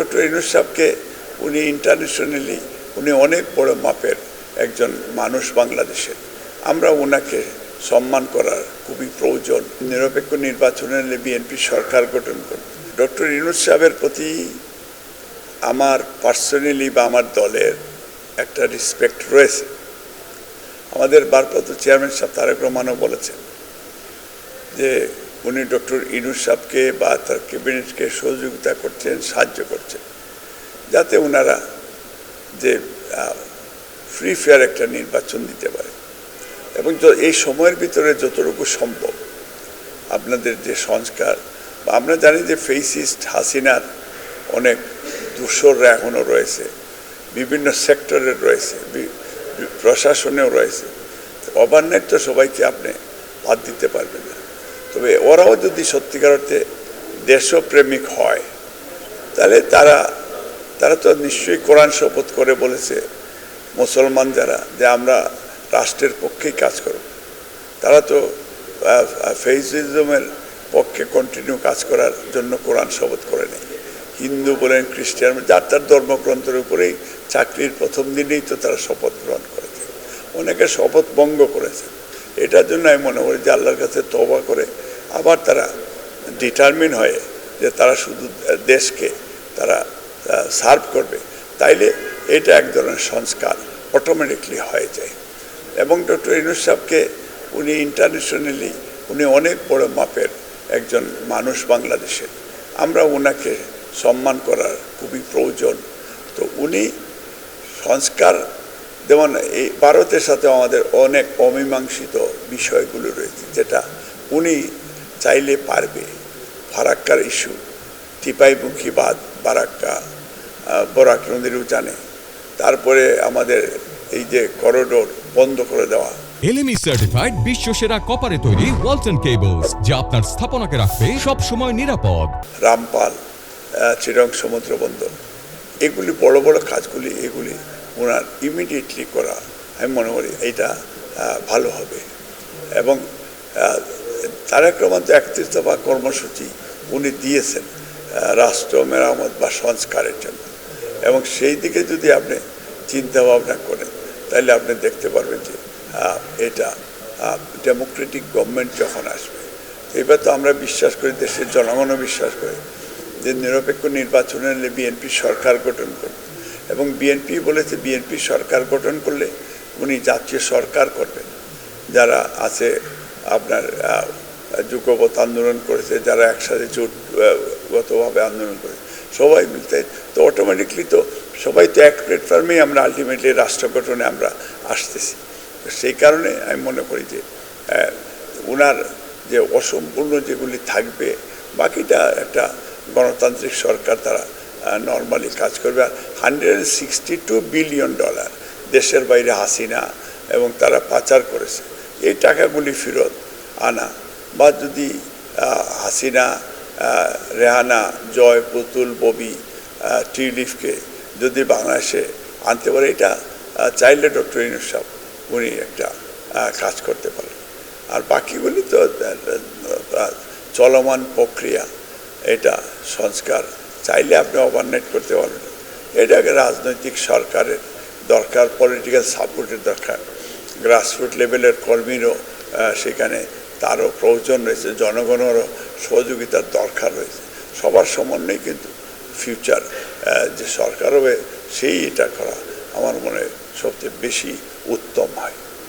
Doctor Yunus সাহেবকে উনি internationally উনি অনেক বড় মাপের একজন মানুষ বাংলাদেশের। আমরা ওনাকে সম্মান করার খুবই প্রয়োজন। নিরপেক্ষ নির্বাচনে বিএনপি সরকার গঠন করবে। ডক্টর ইউনূস সাহেবের প্রতি আমার পার্সোনালি বা আমার দলের একটা রেসপেক্ট রয়েছে। আমাদের ভারপ্রাপ্ত চেয়ারম্যান সাহেব তারেক রহমানও বলেছেন যে উনি ডক্টর ইউনূস সাহেবকে বা তার ক্যাবিনেটকে সহযোগিতা করছেন, সাহায্য করছেন, যাতে ওনারা যে ফ্রি ফেয়ার একটা নির্বাচন দিতে পারে। এবং এই সময়ের ভিতরে যতটুকু সম্ভব আপনাদের যে সংস্কার, আমরা জানি যে ফেসিস্ট হাসিনার অনেক দূষররা এখনও রয়েছে, বিভিন্ন সেক্টরের রয়েছে, প্রশাসনেও রয়েছে। ওভারনাইট তো সবাইকে আপনি বাদ দিতে পারবেন না, তবে ওরাও যদি সত্যিকার অর্থে দেশপ্রেমিক হয় তাহলে তারা তো নিশ্চয়ই কোরআন শপথ করে বলেছে মুসলমান যারা যে আমরা রাষ্ট্রের পক্ষেই কাজ করব। তারা তো ফেসিজমের পক্ষে কন্টিনিউ কাজ করার জন্য কোরআন শপথ করে নেই। হিন্দু বলেন, খ্রিস্টান, যার তার ধর্মগ্রন্থের উপরেই চাকরির প্রথম দিনেই তো তারা শপথ গ্রহণ করেছে, অনেকে শপথ ভঙ্গ করেছে। এটার জন্য আমি মনে করি যে আল্লাহর কাছে তওবা করে আবার তারা ডিটারমিন হয়ে যে তারা শুধু দেশকে তারা সার্ভ করবে, তাইলে এটা এক ধরনের সংস্কার অটোমেটিকলি হয়ে যায়। এবং ডক্টর ইউনূস সাহেবকে উনি ইন্টারন্যাশনালি উনি অনেক বড় মাপের একজন মানুষ বাংলাদেশের। আমরা ওনাকে সম্মান করার খুবই প্রয়োজন। তো উনি সংস্কার, যেমন এই ভারতের সাথে আমাদের অনেক অমীমাংসিত বিষয়গুলো রয়েছে, যেটা উনি চাইলে পারবে। ফারাক্কার ইস্যু, টিপাইমুখী বাঁধ, বরাক নদীর উজানে, তারপরে আমাদের এই যে করিডোর বন্ধ করে দেওয়া। এলএমই সার্টিফাইড বিশ্ব সেরা কপারে তৈরি ওয়ালটন কেবলস, যা আপনার স্থাপনাকে রাখবে সব সময় নিরাপদ। রামপাল, চিরং সমুদ্র বন্দর, এগুলি বড় বড় কাজগুলি, এগুলি ওনার ইমিডিয়েটলি করা আমি মনে করি এটা ভালো হবে। এবং তারেক রহমান তো ৩১ দফা কর্মসূচি উনি দিয়েছেন রাষ্ট্র মেরামত বা সংস্কারের জন্য, এবং সেই দিকে যদি আপনি চিন্তা ভাবনা করেন তাহলে আপনি দেখতে পারবেন যে এটা ডেমোক্রেটিক গভর্নমেন্ট যখন আসবে। এবার তো আমরা বিশ্বাস করি, দেশের জনগণও বিশ্বাস করে যে নিরপেক্ষ নির্বাচনে বিএনপি সরকার গঠন করবে। এবং বিএনপি বলেছে বিএনপি সরকার গঠন করলে উনি জাতীয় সরকার করবেন। যারা আছে আপনার যুগপৎ আন্দোলন করেছে, যারা একসাথে জোটগতভাবে আন্দোলন করেছে, সবাই মিলতে তো অটোমেটিকলি তো সবাই তো এক প্ল্যাটফর্মেই আমরা আলটিমেটলি রাষ্ট্র গঠনে আমরা আসতেছি। সেই কারণে আমি মনে করি যে ওনার যে অসম্পূর্ণ যেগুলি থাকবে, বাকিটা একটা গণতান্ত্রিক সরকার তারা নর্মালি কাজ করবে। আর $162 বিলিয়ন দেশের বাইরে হাসিনা এবং তারা পাচার করেছে, এই টাকাগুলি ফেরত আনা, বা যদি হাসিনা, রেহানা, জয়, পুতুল, ববি, টিউলিপকে যদি বাংলাদেশে আনতে পারে, এটা চাইলে ডক্টর ইউনূস সাহেব উনি একটা কাজ করতে পারেন। আর বাকিগুলি তো চলমান প্রক্রিয়া, এটা সংস্কার চাইলে আপনি ওভারনাইট করতে পারবেন। এটাকে রাজনৈতিক সরকারের দরকার, পলিটিক্যাল সাপোর্টের দরকার, গ্রাসরুট লেভেলের কর্মীরও সেখানে তারও প্রয়োজন রয়েছে, জনগণেরও সহযোগিতার দরকার রয়েছে। সবার সমন্বয়ে কিন্তু ফিউচার যে সরকার হবে সেই এটা করা আমার মনে হয় সবচেয়ে বেশি উত্তম হয়।